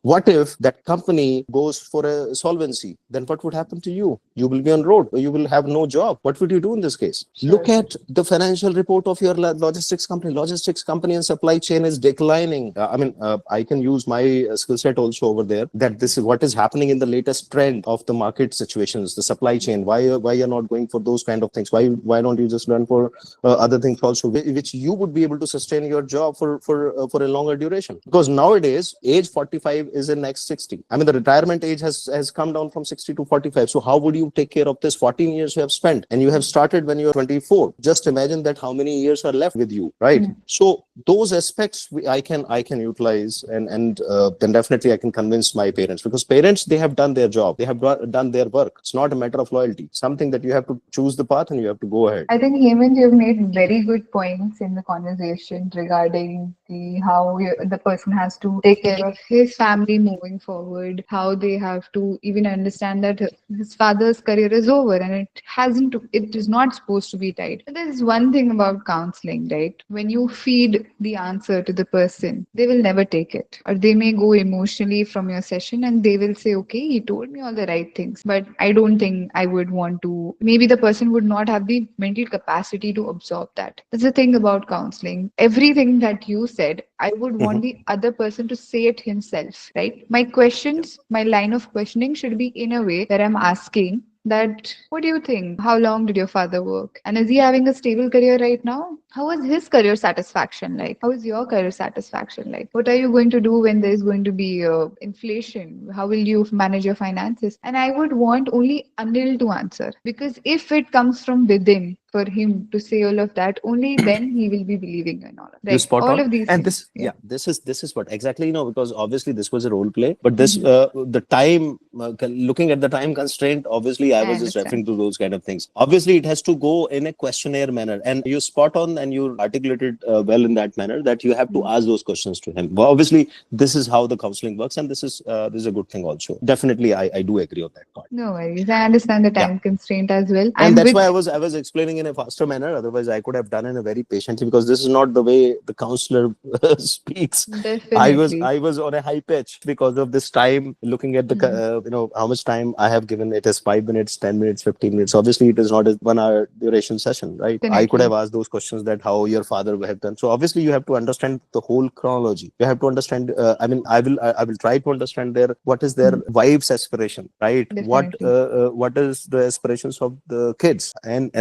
What if that company goes for a solvency? Then what would happen to you? You will be on road. You will have no job. What would you do in this case? Sure. Look at the financial report of your logistics company. Logistics company and supply chain is declining. I can use my skill set also over there, that this is what is happening in the latest trend of the market situations, the supply chain. Why you're not going for those kind of things? Why don't you just run for other things also, which you would be able to sustain your job for a longer duration? Because nowadays, age 45 is in next 60. I mean, the retirement age has come down from 60 to 45. So how would you take care of this 14 years you have spent? And you have started when you were 24. Just imagine that how many years are left with you, right? Mm-hmm. So those aspects I can utilize, and then definitely I can convince my parents, because parents, they have done their job. They have done their work. It's not a matter of loyalty. Something that you have to choose the path and you have to go ahead. I think, Hemant, you've made very good points in the conversation regarding how the person has to take care of his family moving forward, how they have to even understand that his father's career is over and it is not supposed to be tied. But there's one thing about counseling, right? When you feed the answer to the person, they will never take it, or they may go emotionally from your session and they will say, okay, he told me all the right things, but I don't think I would want to. Maybe the person would not have the mental capacity to absorb that. That's the thing about counseling. Everything that you said, I would want the other person to say it himself, right? My questions, my line of questioning should be in a way where I'm asking that, what do you think? How long did your father work? And is he having a stable career right now? How is his career satisfaction like? How is your career satisfaction like? What are you going to do when there is going to be inflation? How will you manage your finances? And I would want only Anil to answer, because if it comes from within, for him to say all of that, only then he will be believing in all of that. You're spot all on. Of these and things. This is what exactly, because obviously this was a role play, but this the time, looking at the time constraint, obviously I was just referring to those kind of things. Obviously it has to go in a questionnaire manner, and you spot on and you articulated well in that manner, that you have to ask those questions to him. Well, obviously this is how the counseling works, and this is a good thing also. Definitely I do agree on that part. No worries. I understand the time constraint as well. And that's why I was explaining in a faster manner. Otherwise, I could have done it very patiently, because this is not the way the counselor speaks. Definitely. I was on a high pitch because of this time. Looking at the how much time I have given, it is 5 minutes, 10 minutes, 15 minutes. Obviously, it is not a 1 hour duration session, right? I could Definitely. have asked those questions, that how your father would have done. So obviously, you have to understand the whole chronology. You have to understand. I will try to understand what is their wife's aspiration, right? Definitely. What is the aspirations of the kids, and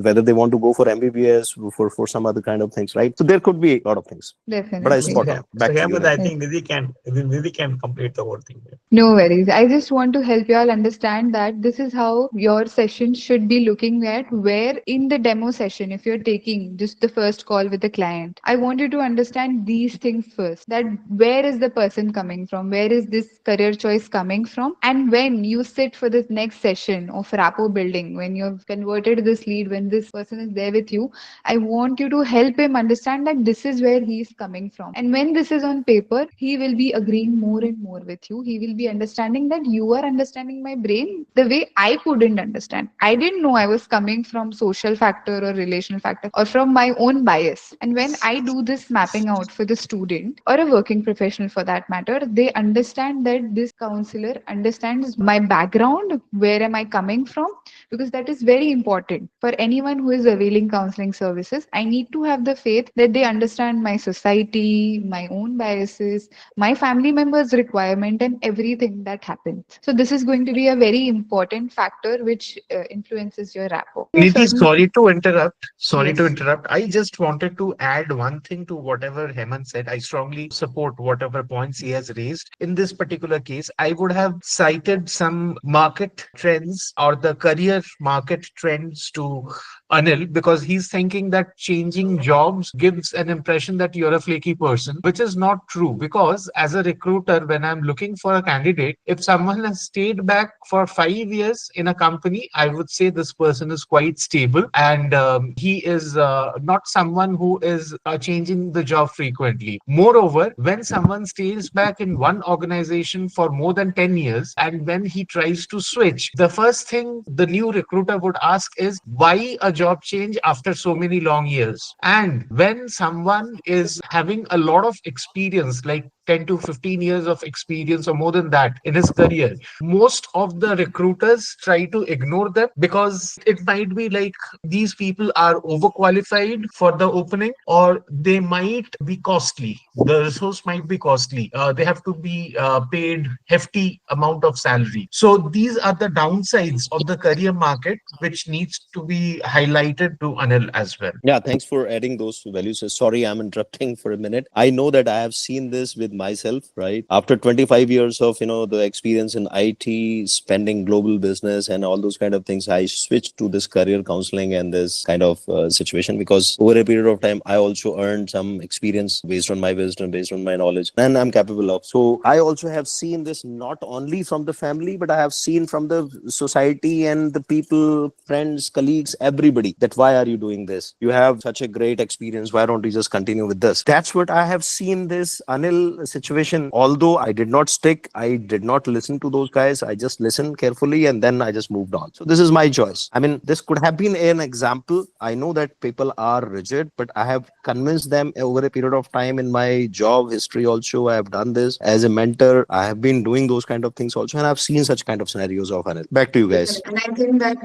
whether they want to go for MBBS, for some other kind of things, right? So there could be a lot of things. But I Definitely. spot on. So Back to you, Hemant, I Nidhi. Yes. think Nidhi can complete the whole thing. No worries. I just want to help you all understand that this is how your session should be looking at. Where in the demo session, if you're taking just the first call with the client, I want you to understand these things first. That where is the person coming from? Where is this career choice coming from? And when you sit for this next session of rapport building, when you've converted this lead, when this person is there with you, I want you to help him understand that this is where he is coming from. And when this is on paper, he will be agreeing more and more with you. He will be understanding that you are understanding my brain the way I couldn't understand. I didn't know I was coming from social factor or relational factor or from my own bias. And when I do this mapping out for the student or a working professional for that matter, they understand that this counselor understands my background, where am I coming from, because that is very important for anyone who is availing counseling services. I need to have the faith that they understand my society, my own biases, my family members' requirement, and everything that happens. So this is going to be a very important factor which influences your rapport. There are Nidhi, certain. sorry to interrupt. Sorry to Yes. interrupt. I just wanted to add one thing to whatever Hemant said. I strongly support whatever points he has raised. In this particular case, I would have cited some market trends or the career market trends to Anil, because he's thinking that changing jobs gives an impression that you're a flaky person, which is not true. Because as a recruiter, when I'm looking for a candidate, if someone has stayed back for 5 years in a company, I would say this person is quite stable, and he is not someone who is changing the job frequently. Moreover, when someone stays back in one organization for more than 10 years and when he tries to switch, the first thing the new recruiter would ask is, why a job change after so many long years? And when someone is having a lot of experience, like 10 to 15 years of experience or more than that in his career, most of the recruiters try to ignore them, because it might be like these people are overqualified for the opening, or they might be costly. The resource might be costly. They have to be paid hefty amount of salary. So these are the downsides of the career market, which needs to be highlighted to Anil as well. Yeah, thanks for adding those values. Sorry, I'm interrupting for a minute. I know that I have seen this with myself, right? After 25 years of, the experience in IT, spending global business and all those kind of things, I switched to this career counseling and this kind of situation, because over a period of time, I also earned some experience based on my wisdom, based on my knowledge, and I'm capable of. So I also have seen this not only from the family, but I have seen from the society and the people, friends, colleagues, everybody, that why are you doing this? You have such a great experience. Why don't you just continue with this? That's what I have seen this Anil situation. Although I did not stick, I did not listen to those guys. I just listened carefully and then I just moved on. So this is my choice. I mean, this could have been an example. I know that people are rigid, but I have convinced them over a period of time in my job history also. I have done this as a mentor. I have been doing those kind of things also, and I've seen such kind of scenarios of Anil. Back to you guys. And I think that,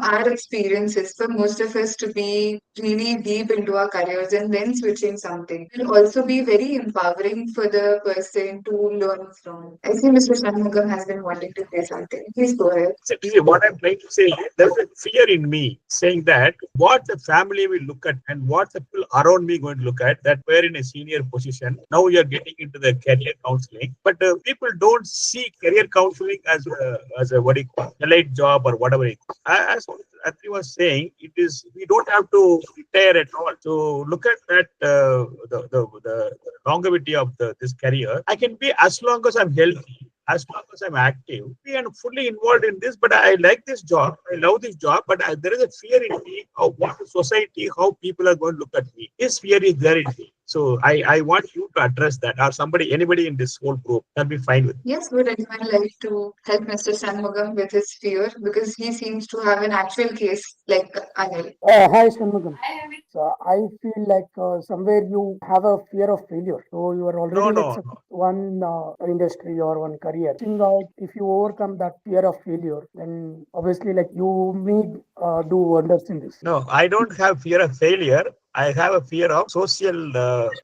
our experience is for most of us to be really deep into our careers and then switching something will also be very empowering for the person to learn from. I see Mr. Shanmugam has been wanting to say something. Please go ahead. So, what I'm trying to say is there's a fear in me saying that what the family will look at and what the people around me going to look at, that we're in a senior position. Now you're getting into the career counseling, but people don't see career counseling as a what do you call, a light job or whatever. As Atri was saying, it is, we don't have to retire at all. So look at that the longevity of this career. I can be as long as I'm healthy, as long as I'm active, we are fully involved in this. But I like this job, I love this job, but there is a fear in me of what the society, how people are going to look at me. This fear is there in me. So I want you to address that, or anybody in this whole group, that'll be fine with. Yes, would anyone like to help Mr. Shanmugam with his fear? Because he seems to have an actual case like Anil. Hi, Shanmugam. So I feel like somewhere you have a fear of failure. So you are already No. one industry or one career. Think out if you overcome that fear of failure, then obviously like you may do wonders in this. No, I don't have fear of failure. I have a fear of social,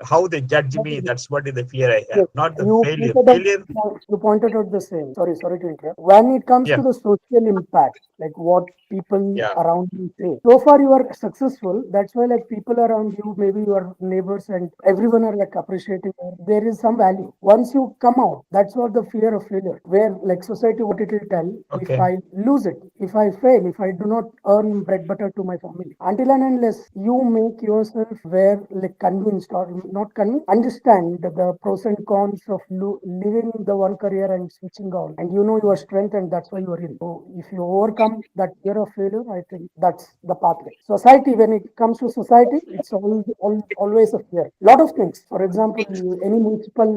how they judge me. That's what is the fear I have, Yes, not the you failure. you pointed out the same. Sorry to interrupt. When it comes Yeah. to the social impact, like what people Yeah. around you say. So far you are successful. That's why like people around you, maybe your neighbors and everyone are like appreciating you. There is some value. Once you come out, that's what the fear of failure. Where like society, what it will tell, if Okay. I lose it, if I fail, if I do not earn bread butter to my family. Until and unless you make yourself where like convinced or not convinced, understand the pros and cons of living the one career and switching on, and you know your strength, and that's why you are in. So if you overcome that fear of failure, I think that's the pathway. Society, when it comes to society, it's always a fear. Lot of things. For example, any municipal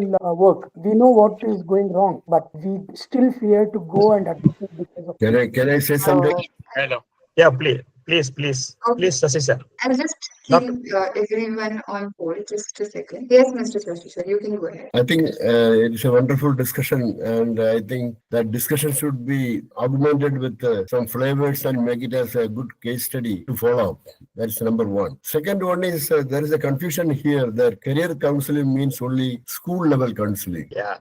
work, we know what is going wrong, but we still fear to go and admit it because of. Can I say something? Hello. Yeah, please, Okay. Sasi sir. I'll just keep everyone on hold just a second. Yes, Mr. Shashi, sir, you can go ahead. I think it's a wonderful discussion, and I think that discussion should be augmented with some flavors and make it as a good case study to follow. That's number one. Second one is there is a confusion here that career counseling means only school level counseling. Yeah,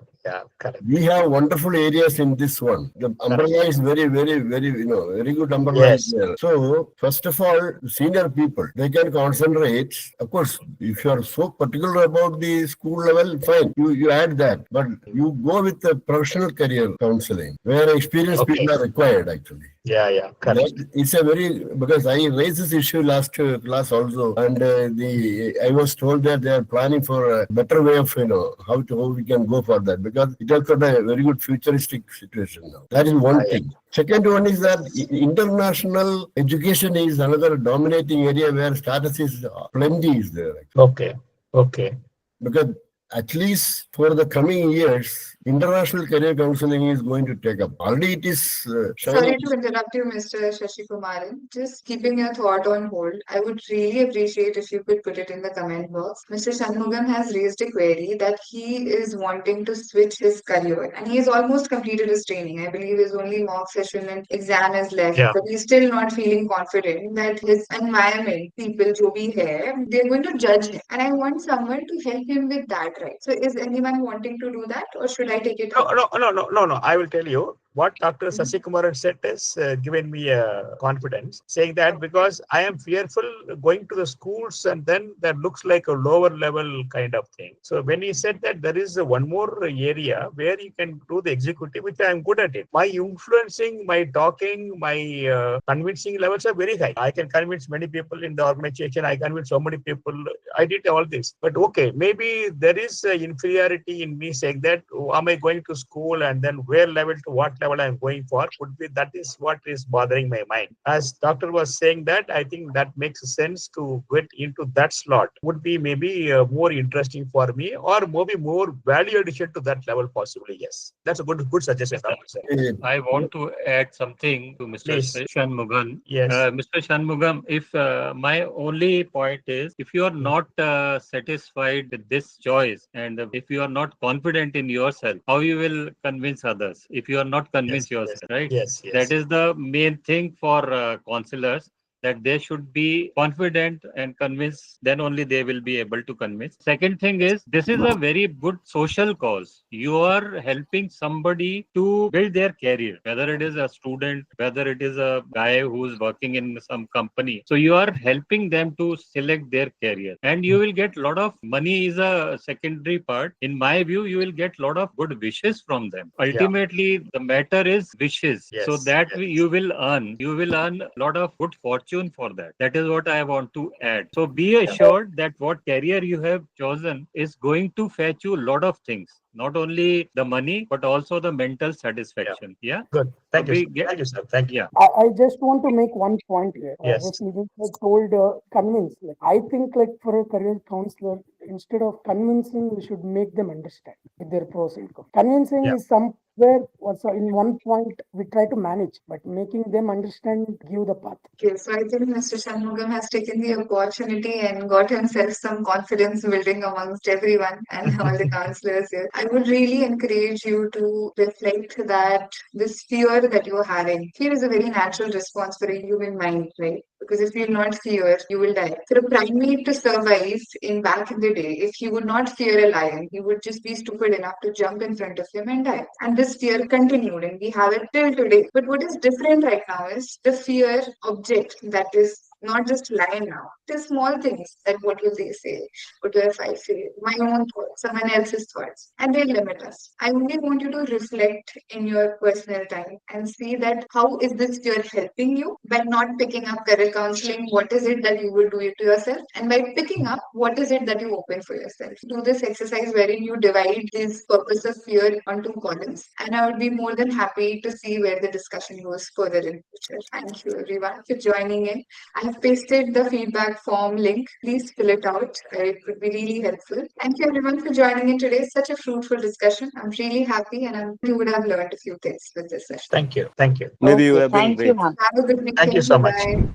correct. We have wonderful areas in this one. The umbrella is very good umbrella. Yes. Is there. So first of all, senior people, they can concentrate. Of course, if you are so particular about the school level, fine, you add that. But you go with the professional career counseling, where experienced people are required actually. Yeah, correct. It's a because I raised this issue last class also, and I was told that they are planning for a better way of how we can go for that, because it has got a very good futuristic situation now. That is one thing. Second one is that international education is another dominating area where status is plenty is there. Okay. Because at least for the coming years, international career counseling is going to take up. Already it is. Sorry to interrupt you, Mr. Shashi Kumaran. Just keeping your thought on hold, I would really appreciate if you could put it in the comment box. Mr. Shanmugam has raised a query that he is wanting to switch his career, and he has almost completed his training. I believe his only mock session and exam is left, but he's still not feeling confident that his environment, people, jo bhi hai, they're going to judge him. And I want someone to help him with that, right? So is anyone wanting to do that, or should I take it? No. I will tell you what Dr. Sasi Kumaran said is given me confidence, saying that because I am fearful going to the schools and then that looks like a lower level kind of thing. So when he said that there is one more area where you can do the executive, which I am good at it. My influencing, my talking, my convincing levels are very high. I can convince many people in the organization. I convince so many people. I did all this. But okay, maybe there is inferiority in me saying that, am I going to school and then where level to what level I'm going for, could be that is what is bothering my mind. As doctor was saying that, I think that makes sense to get into that slot would be maybe more interesting for me, or maybe more value addition to that level possibly. Yes, that's a good suggestion. I want to add something to Mr. Shanmugam. Yes. Mr. Shanmugam, if my only point is, if you are not satisfied with this choice, and if you are not confident in yourself, how you will convince others if you are not convinced yourself, right? Yes. That is the main thing for counselors, that they should be confident and convinced, then only they will be able to convince. Second thing is, this is a very good social cause. You are helping somebody to build their career, whether it is a student, whether it is a guy who's working in some company. So you are helping them to select their career, and you will get a lot of money is a secondary part. In my view, you will get a lot of good wishes from them. Ultimately, the matter is wishes. So that you will earn a lot of good fortune fortune for that. That is what I want to add. So be assured that what career you have chosen is going to fetch you a lot of things, not only the money, but also the mental satisfaction. Yeah. Good. Thank So you. Thank you, sir. Thank you. Yeah. I just want to make one point here. Yes. As you told, convince. Like, I think, like, for a career counselor, instead of convincing, we should make them understand with their pros and cons. Convincing Yeah. is somewhere also in one point we try to manage, but making them understand, give the path. Okay, so I think Mr. Shanmugam has taken the opportunity and got himself some confidence building amongst everyone and all the counselors here. I would really encourage you to reflect that this fear that you're having, fear is a very natural response for a human mind, right? Because if you not fear, you will die. For a primate to survive in back in the day, if he would not fear a lion, he would just be stupid enough to jump in front of him and die. And this fear continued, and we have it till today. But what is different right now is the fear object that is not just lion now. It is small things that what will they say? What do if I say? My own thoughts, someone else's thoughts, and they limit us. I only want you to reflect in your personal time and see that how is this fear helping you by not picking up career counseling. What is it that you will do it to yourself? And by picking up, what is it that you open for yourself? Do this exercise wherein you divide this purpose of fear onto columns. And I would be more than happy to see where the discussion goes further in future. Thank you everyone for joining in. I have pasted the feedback form link. Please fill it out. It would be really helpful. Thank you everyone for joining in today. Such a fruitful discussion. I'm really happy and you would have learned a few things with this session. Thank you. Thank you. Maybe you Okay, have been thank you, great. ma'am. Have a good weekend. Thank you so much. Bye.